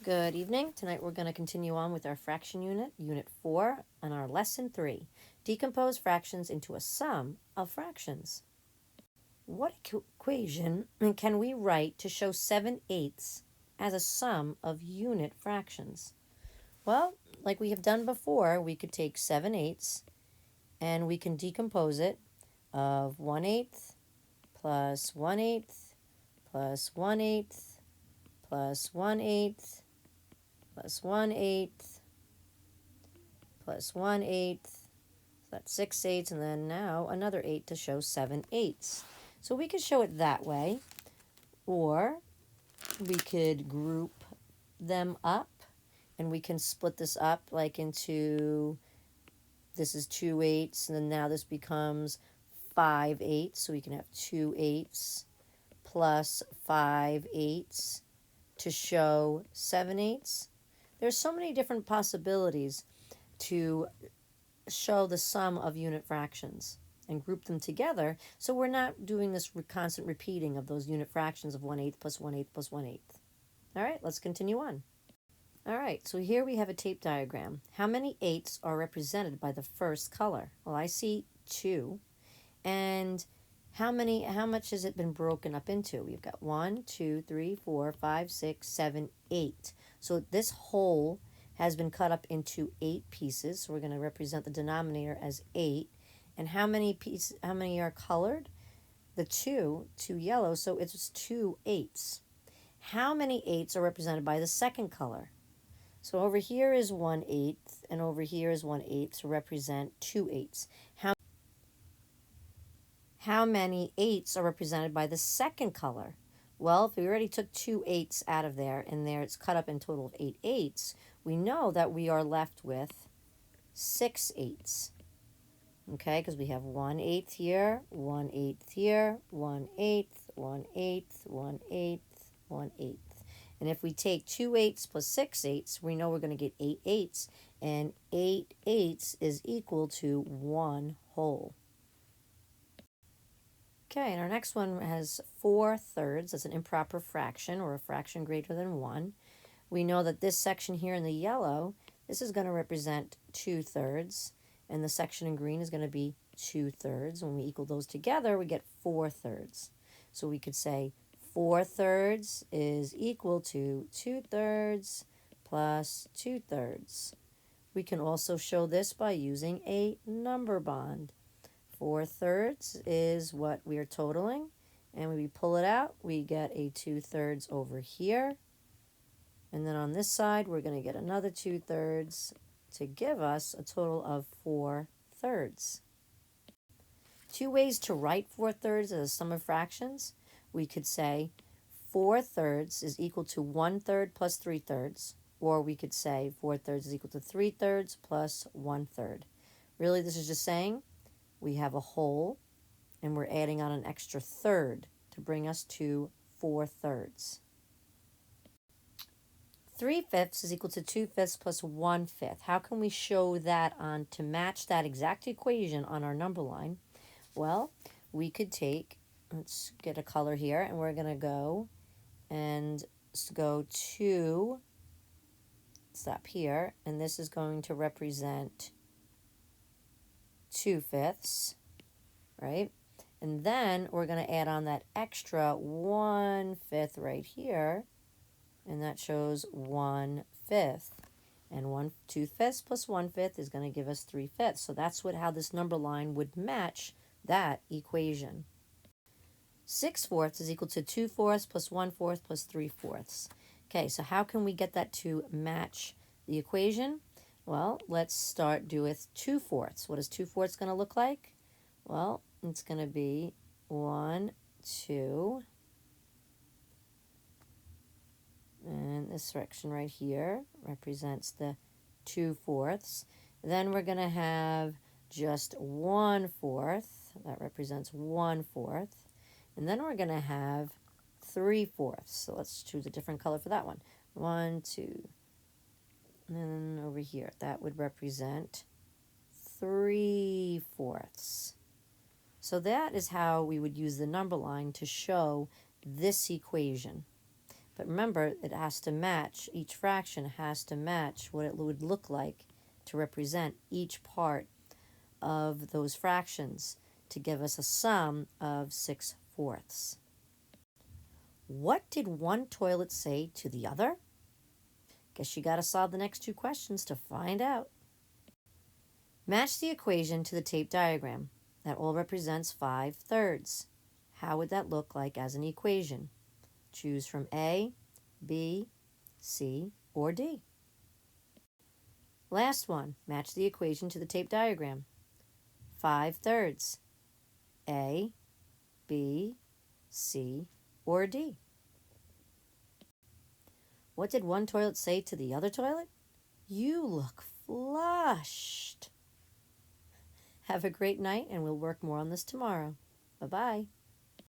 Good evening. Tonight we're going to continue on with our fraction unit, Unit 4, and our Lesson 3, Decompose fractions into a sum of fractions. What equation can we write to show 7/8 as a sum of unit fractions? Well, like we have done before, we could take 7/8 and we can decompose it of 1/8 plus 1/8 plus 1/8 plus 1/8 plus 1/8 plus 1/8. So that's 6/8, and then now another 8 to show 7/8. So we could show it that way, or we could group them up, and we can split this up like into, this is 2/8, and then now this becomes 5/8. So we can have 2/8 plus 5/8 to show 7/8. There's so many different possibilities to show the sum of unit fractions and group them together, so we're not doing this constant repeating of those unit fractions of 1/8 plus 1/8 plus 1/8. All right, let's continue on. All right, so here we have a tape diagram. How many 8s are represented by the first color? Well, I see 2. And how much has it been broken up into? We've got 1, 2, 3, 4, 5, 6, 7, 8. So this whole has been cut up into 8 pieces. So we're going to represent the denominator as 8. And how many are colored? The 2 yellow, so it's 2 8s. How many 8s are represented by the second color? So over here is 1/8, and over here is 1/8 to represent 2 8s. How many 8s are represented by the second color? Well, if we already took 2 8s out of there, and there it's cut up in total of 8 8s, we know that we are left with 6 8s. Okay, because we have 1/8 here, 1/8 here, 1/8, 1/8, 1/8, 1/8. And if we take 2 8s plus 6 8s, we know we're going to get 8 8s, and 8 8s is equal to 1 whole. Okay, and our next one has 4/3. That's an improper fraction, or a fraction greater than 1. We know that this section here in the yellow, this is going to represent 2/3, and the section in green is going to be 2/3. When we equal those together, we get 4/3. So we could say 4/3 is equal to 2/3 plus 2/3. We can also show this by using a number bond. 4/3 is what we are totaling, and when we pull it out, we get a 2/3 over here. And then on this side, we're going to get another 2/3 to give us a total of 4/3. Two ways to write 4/3 as a sum of fractions. We could say 4/3 is equal to 1/3 plus 3/3, or we could say 4/3 is equal to 3/3 plus 1/3. Really, this is just saying we have a whole, and we're adding on an extra third to bring us to 4/3. 3/5 is equal to 2/5 plus 1/5. How can we show that on to match that exact equation on our number line? Well, we could take, let's get a color here, and we're going to go to, stop here, and this is going to represent 2/5, right? And then we're going to add on that extra 1/5 right here, and that shows 1/5. And 2/5 plus 1/5 is going to give us 3/5. So that's how this number line would match that equation. 6/4 is equal to 2/4 plus 1/4 plus 3/4. Okay, so how can we get that to match the equation? Well, let's start with 2/4. What is 2/4 going to look like? Well, it's going to be 1, 2, and this section right here represents the 2/4. Then we're going to have just 1/4. That represents 1/4. And then we're going to have 3/4. So let's choose a different color for that one. 1, 2. And then over here, that would represent 3/4. So that is how we would use the number line to show this equation. But remember, it has to match, each fraction has to match what it would look like to represent each part of those fractions to give us a sum of 6/4. What did one toilet say to the other? Guess you got to solve the next two questions to find out. Match the equation to the tape diagram. That all represents 5/3. How would that look like as an equation? Choose from A, B, C, or D. Last one, match the equation to the tape diagram. 5/3. A, B, C, or D. What did one toilet say to the other toilet? You look flushed. Have a great night, and we'll work more on this tomorrow. Bye-bye.